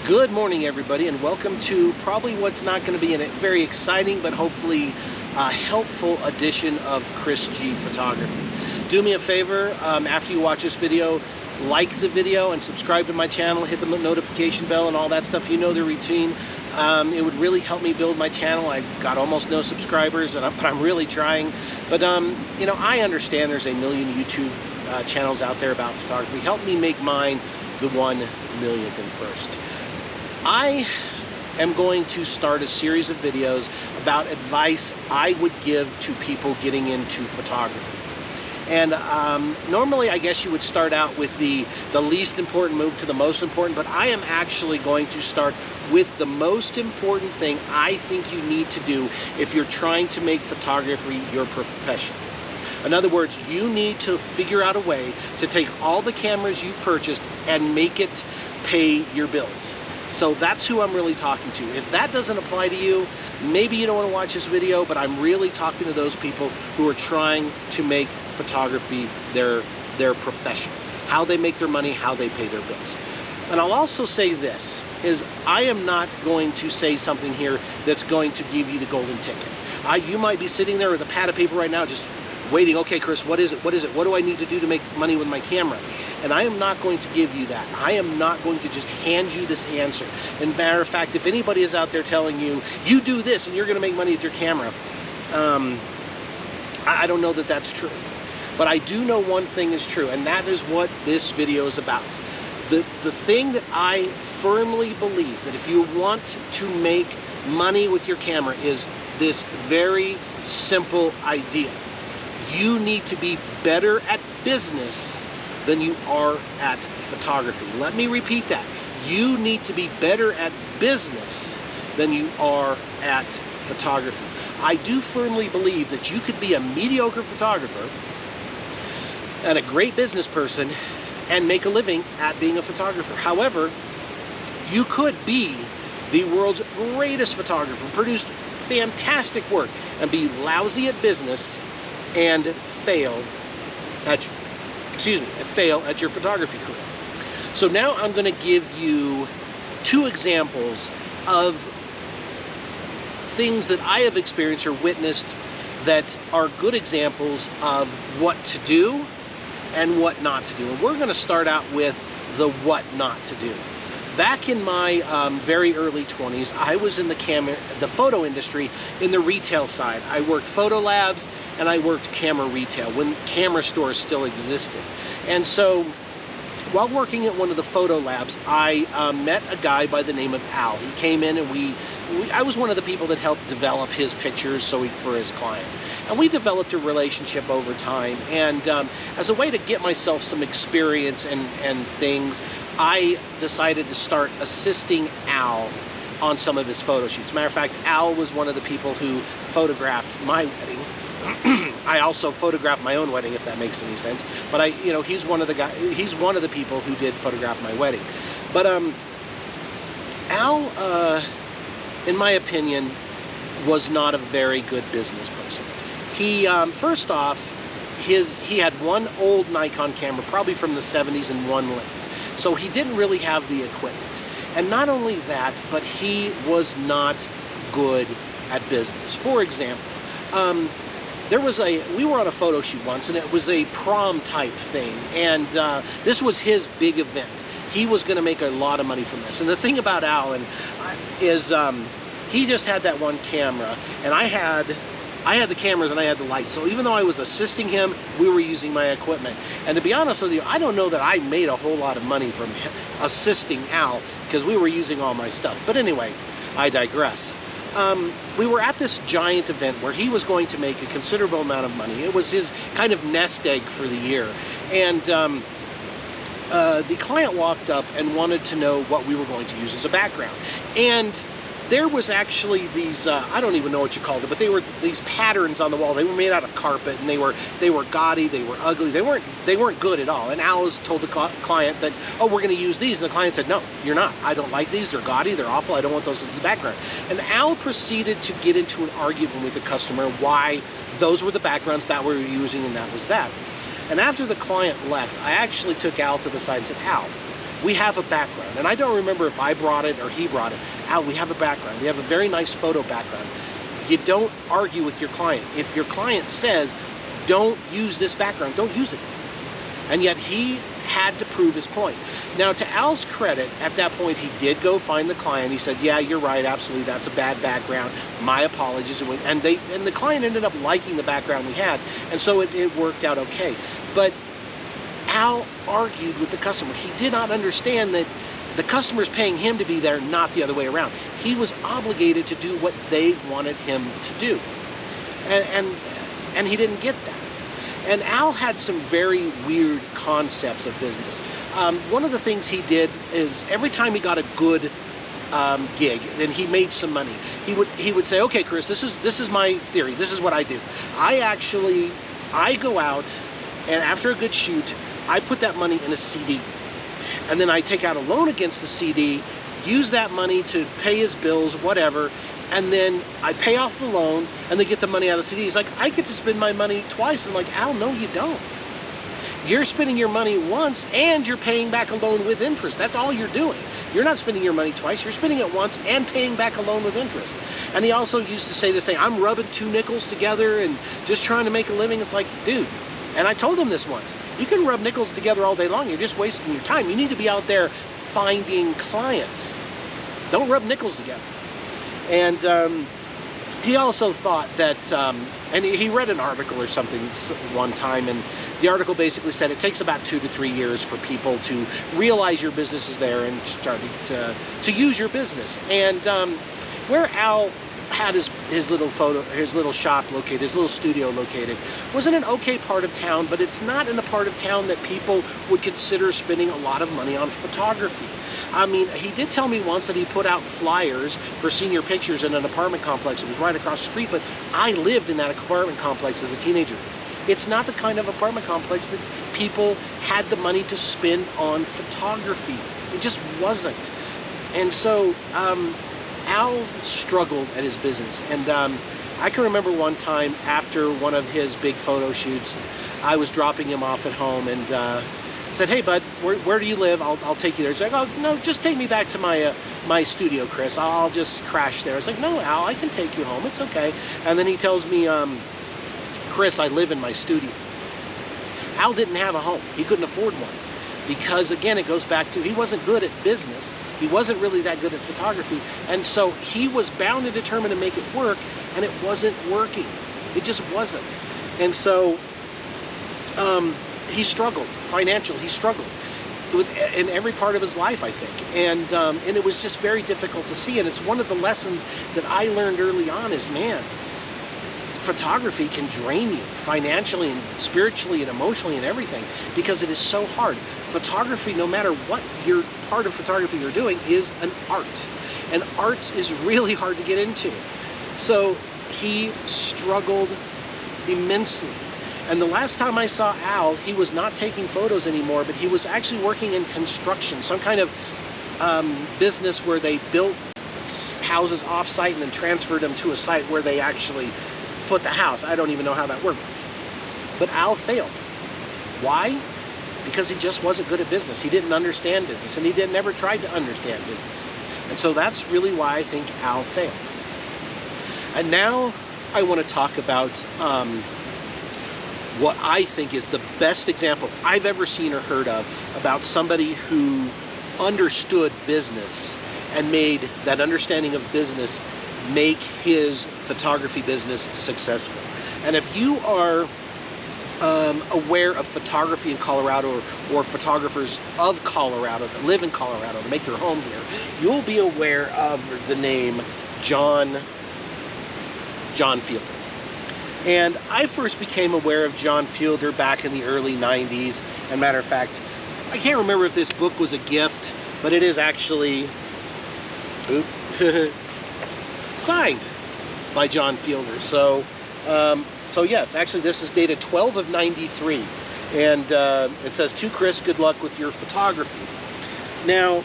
Good morning, everybody, and welcome to probably what's not going to be a very exciting but hopefully helpful edition of Chris G Photography. Do me a favor, after you watch this video, like the video and subscribe to my channel, hit the notification bell and all that stuff. You know the routine. It would really help me build my channel. I got almost no subscribers, but I'm really trying. But you know, I understand there's a million YouTube channels out there about photography. Help me make mine the 1 millionth and first. I am going to start a series of videos about advice I would give to people getting into photography. And normally I guess you would start out with the least important, move to the most important, but I am actually going to start with the most important thing I think you need to do if you're trying to make photography your profession. In other words, you need to figure out a way to take all the cameras you've purchased and make it pay your bills. So that's who I'm really talking to. If that doesn't apply to you, maybe you don't want to watch this video, but I'm really talking to those people who are trying to make photography their profession. How they make their money, how they pay their bills. And I'll also say this, is I am not going to say something here that's going to give you the golden ticket. You might be sitting there with a pad of paper right now just waiting, okay Chris, what is it? What is it? What do I need to do to make money with my camera? And I am not going to give you that. I am not going to just hand you this answer. And matter of fact, if anybody is out there telling you, you do this and you're gonna make money with your camera, I don't know that that's true. But I do know one thing is true, and that is what this video is about. The thing that I firmly believe, that if you want to make money with your camera, is this very simple idea. You need to be better at business than you are at photography. Let me repeat that. You need to be better at business than you are at photography. I do firmly believe that you could be a mediocre photographer and a great business person and make a living at being a photographer. However, you could be the world's greatest photographer, produce fantastic work, and be lousy at business and fail at your photography career. So now I'm going to give you two examples of things that I have experienced or witnessed that are good examples of what to do and what not to do. And we're going to start out with the what not to do. Back in my very early 20s, I was in the photo industry in the retail side. I worked photo labs and I worked camera retail when camera stores still existed. And so while working at one of the photo labs, I met a guy by the name of Al. He came in and I was one of the people that helped develop his pictures for his clients. And we developed a relationship over time. And as a way to get myself some experience and things, I decided to start assisting Al on some of his photo shoots. Matter of fact, Al was one of the people who photographed my wedding. I also photographed my own wedding, if that makes any sense. But he's one of the people who did photograph my wedding. But Al, in my opinion, was not a very good business person. He, first off, he had one old Nikon camera, probably from the 70s, and one lens. So he didn't really have the equipment. And not only that, but he was not good at business. For example, we were on a photo shoot once, and it was a prom type thing. And this was his big event. He was going to make a lot of money from this. And the thing about Al is he just had that one camera, and I had the cameras and I had the lights. So even though I was assisting him, we were using my equipment. And to be honest with you, I don't know that I made a whole lot of money from assisting Al, because we were using all my stuff. But anyway, I digress. We were at this giant event where he was going to make a considerable amount of money. It was his kind of nest egg for the year. And the client walked up and wanted to know what we were going to use as a background. And there was actually these, I don't even know what you called it, but they were these patterns on the wall. They were made out of carpet, and they were gaudy, they were ugly, they weren't good at all. And Al was told the client that, oh, we're gonna use these. And the client said, no, you're not. I don't like these, they're gaudy, they're awful, I don't want those as the background. And Al proceeded to get into an argument with the customer why those were the backgrounds that we were using and that was that. And after the client left, I actually took Al to the side and said, Al, we have a background. And I don't remember if I brought it or he brought it. Al, we have a background. We have a very nice photo background. You don't argue with your client. If your client says, don't use this background, don't use it. And yet he had to prove his point. Now, to Al's credit, at that point, he did go find the client. He said, yeah, you're right, absolutely, that's a bad background. My apologies. And the client ended up liking the background we had, and so it worked out okay. But Al argued with the customer. He did not understand that the customer's paying him to be there, not the other way around. He was obligated to do what they wanted him to do. And he didn't get that. And Al had some very weird concepts of business. One of the things he did is every time he got a good gig and he made some money, he would say, okay, Chris, this is my theory. This is what I do. I go out, and after a good shoot, I put that money in a CD. And then I take out a loan against the CD, use that money to pay his bills, whatever, and then I pay off the loan and they get the money out of the CD. He's like, I get to spend my money twice. I'm like, Al, no, you don't. You're spending your money once and you're paying back a loan with interest. That's all you're doing. You're not spending your money twice. You're spending it once and paying back a loan with interest. And he also used to say this thing, I'm rubbing 2 nickels together and just trying to make a living. It's like, dude, and I told him this once, you can rub nickels together all day long. You're just wasting your time. You need to be out there finding clients. Don't rub nickels together. And he also thought that, and he read an article or something one time, and the article basically said it takes about 2 to 3 years for people to realize your business is there and starting to use your business. And where Al had his little shop located, his little studio located, was in an okay part of town, but it's not in the part of town that people would consider spending a lot of money on photography. I mean, he did tell me once that he put out flyers for senior pictures in an apartment complex. It was right across the street, but I lived in that apartment complex as a teenager. It's not the kind of apartment complex that people had the money to spend on photography. It just wasn't. And so Al struggled at his business. And I can remember one time after one of his big photo shoots, I was dropping him off at home, and I said, hey bud, where do you live? I'll take you there. He's like, oh no, just take me back to my studio, Chris. I'll just crash there. I was like, no, Al, I can take you home. It's okay. And then he tells me, Chris, I live in my studio. Al didn't have a home. He couldn't afford one. Because again, it goes back to, he wasn't good at business. He wasn't really that good at photography. And so he was bound and determined to make it work, and it wasn't working. It just wasn't. And so he struggled financially. He struggled in every part of his life, I think. And it was just very difficult to see. And it's one of the lessons that I learned early on is, man, photography can drain you financially and spiritually and emotionally and everything, because it is so hard. Photography, no matter what your part of photography you're doing, is an art. And art is really hard to get into. So he struggled immensely. And the last time I saw Al, he was not taking photos anymore, but he was actually working in construction, some kind of business where they built houses off-site and then transferred them to a site where they actually put the house. I don't even know how that worked. But Al failed. Why? Because he just wasn't good at business. He didn't understand business, and he never tried to understand business. And so that's really why I think Al failed. And now I want to talk about what I think is the best example I've ever seen or heard of about somebody who understood business and made that understanding of business make his photography business successful. And if you are aware of photography in Colorado, or photographers of Colorado that live in Colorado and make their home here, you'll be aware of the name John Fielder. And I first became aware of John Fielder back in the early 90s. And matter of fact, I can't remember if this book was a gift, but it is actually signed by John Fielder. So yes, actually this is dated 12 of 93. And it says, to Chris, good luck with your photography. Now,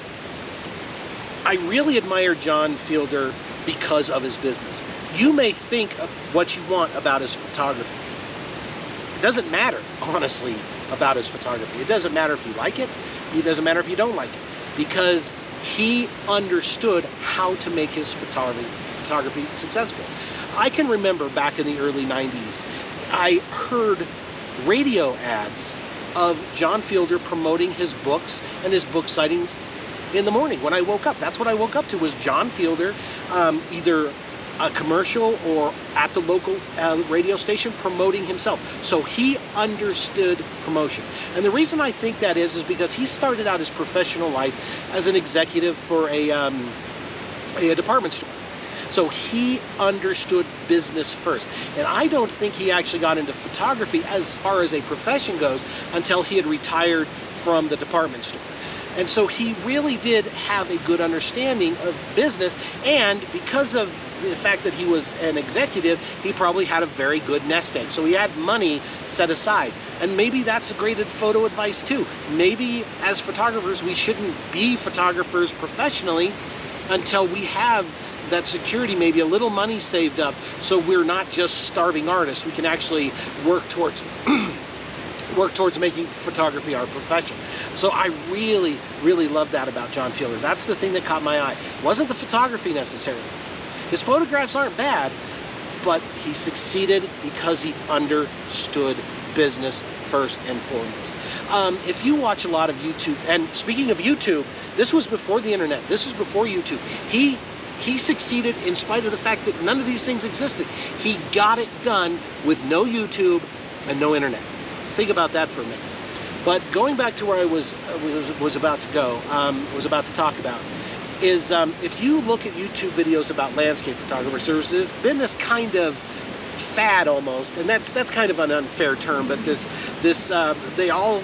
I really admire John Fielder because of his business. You may think of what you want about his photography. It doesn't matter, honestly, about his photography. It doesn't matter if you like it. It doesn't matter if you don't like it. because he understood how to make his photography successful. I can remember back in the early 90s, I heard radio ads of John Fielder promoting his books and his book sightings in the morning when I woke up. That's what I woke up to, was John Fielder, either a commercial or at the local radio station promoting himself. So he understood promotion. And the reason I think that is because he started out his professional life as an executive for a department store. So he understood business first. And I don't think he actually got into photography as far as a profession goes until he had retired from the department store. And so he really did have a good understanding of business, and because of the fact that he was an executive, he probably had a very good nest egg. So he had money set aside. And maybe that's a great photo advice too. Maybe as photographers, we shouldn't be photographers professionally until we have that security, maybe a little money saved up, so we're not just starving artists. We can actually work towards making photography our profession. So I really, really love that about John Fielder. That's the thing that caught my eye. It wasn't the photography necessarily. His photographs aren't bad, but he succeeded because he understood business first and foremost. If you watch a lot of YouTube, and speaking of YouTube, this was before the internet, this was before YouTube. He succeeded in spite of the fact that none of these things existed. He got it done with no YouTube and no internet. Think about that for a minute. But going back to where I was about to go, was about to talk about, is if you look at YouTube videos about landscape photographers, there's been this kind of fad almost, and that's kind of an unfair term, but they all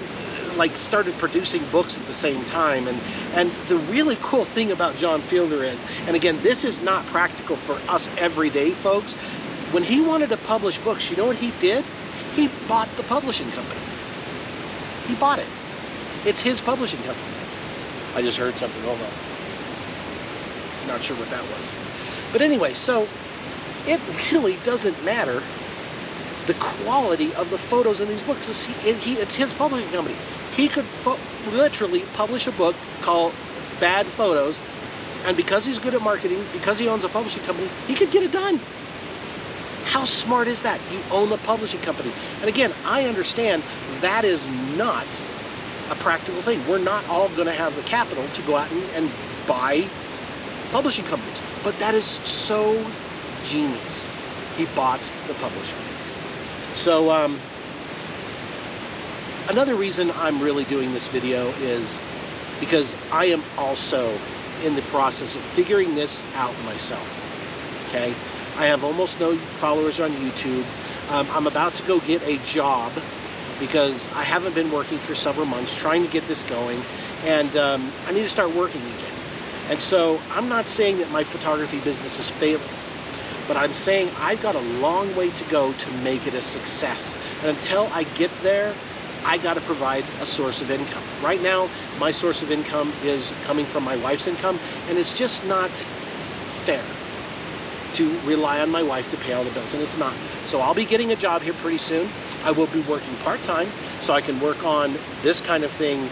like started producing books at the same time. And the really cool thing about John Fielder is, and again, this is not practical for us everyday folks, when he wanted to publish books, you know what he did? He bought the publishing company. He bought it. It's his publishing company. I just heard something. Hold on. Not sure what that was. But anyway, so it really doesn't matter the quality of the photos in these books. It's his publishing company. He could literally publish a book called Bad Photos, and because he's good at marketing, because he owns a publishing company, he could get it done. How smart is that? You own the publishing company. And again, I understand that is not a practical thing. We're not all going to have the capital to go out and buy publishing companies. But that is so genius. He bought the publisher. So another reason I'm really doing this video is because I am also in the process of figuring this out myself. Okay? I have almost no followers on YouTube. I'm about to go get a job because I haven't been working for several months trying to get this going, and I need to start working again. And so I'm not saying that my photography business is failing, but I'm saying I've got a long way to go to make it a success. And until I get there, I got to provide a source of income. Right now, my source of income is coming from my wife's income, and it's just not fair to rely on my wife to pay all the bills, and it's not. So I'll be getting a job here pretty soon. I will be working part-time so I can work on this kind of thing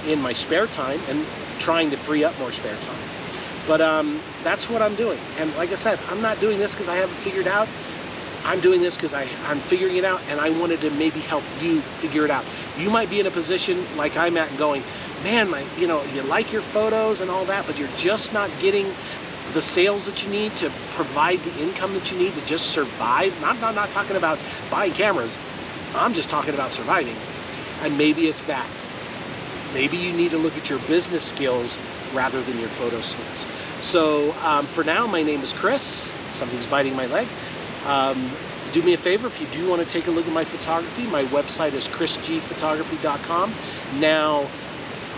in my spare time and trying to free up more spare time. But that's what I'm doing. And like I said, I'm not doing this because I haven't figured out. I'm doing this because I'm figuring it out, and I wanted to maybe help you figure it out. You might be in a position like I'm at and going, man, you like your photos and all that, but you're just not getting the sales that you need to provide the income that you need to just survive. I'm not talking about buying cameras. I'm just talking about surviving. And maybe it's that. Maybe you need to look at your business skills rather than your photo skills. So for now, my name is Chris. Something's biting my leg. Do me a favor, if you do want to take a look at my photography, my website is chrisgphotography.com. Now,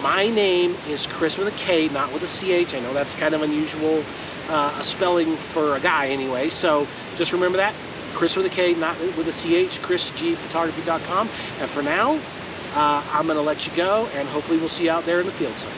my name is Chris with a K, not with a CH. I know that's kind of unusual a spelling for a guy anyway, so just remember that. Chris with a K, not with a CH, chrisgphotography.com. And for now, I'm going to let you go, and hopefully we'll see you out there in the field somewhere.